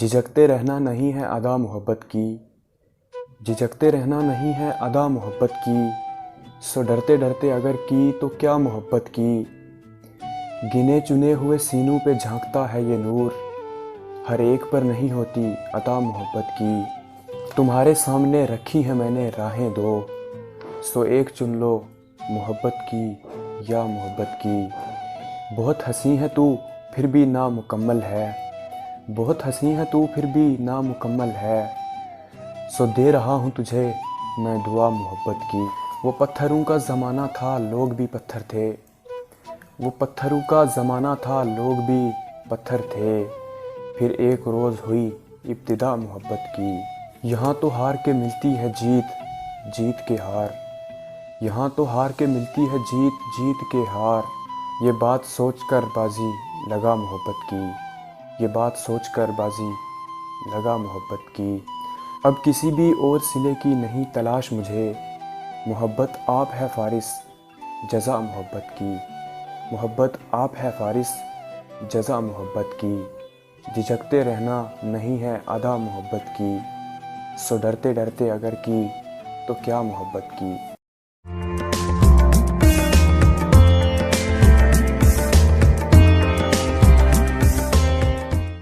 झिझकते रहना नहीं है अदा मोहब्बत की, झिझकते रहना नहीं है अदा मोहब्बत की। सो डरते डरते अगर की तो क्या मोहब्बत की। गिने चुने हुए सीनों पे झांकता है ये नूर, हर एक पर नहीं होती अता मोहब्बत की। तुम्हारे सामने रखी है मैंने राहें दो, सो एक चुन लो मोहब्बत की या मोहब्बत की। बहुत हंसी है तू फिर भी नामुकम्मल है, बहुत हंसी है तू फिर भी नामुकम्मल है। सो दे रहा हूँ तुझे मैं दुआ मोहब्बत की। वो पत्थरों का ज़माना था लोग भी पत्थर थे, वो पत्थरों का ज़माना था लोग भी पत्थर थे। फिर एक रोज़ हुई इब्तिदा मोहब्बत की। यहाँ तो हार के मिलती है जीत, जीत के हार। यहाँ तो हार के मिलती है जीत, जीत के हार। ये बात सोच कर बाजी लगा मोहब्बत की, ये बात सोच कर बाजी लगा मोहब्बत की। अब किसी भी और सिले की नहीं तलाश मुझे, मोहब्बत आप है फारिस जज़ा मोहब्बत की। मोहब्बत आप है फारिस जज़ा मोहब्बत की। झिझकते रहना नहीं है अदा मोहब्बत की। सो डरते डरते अगर की तो क्या मोहब्बत की।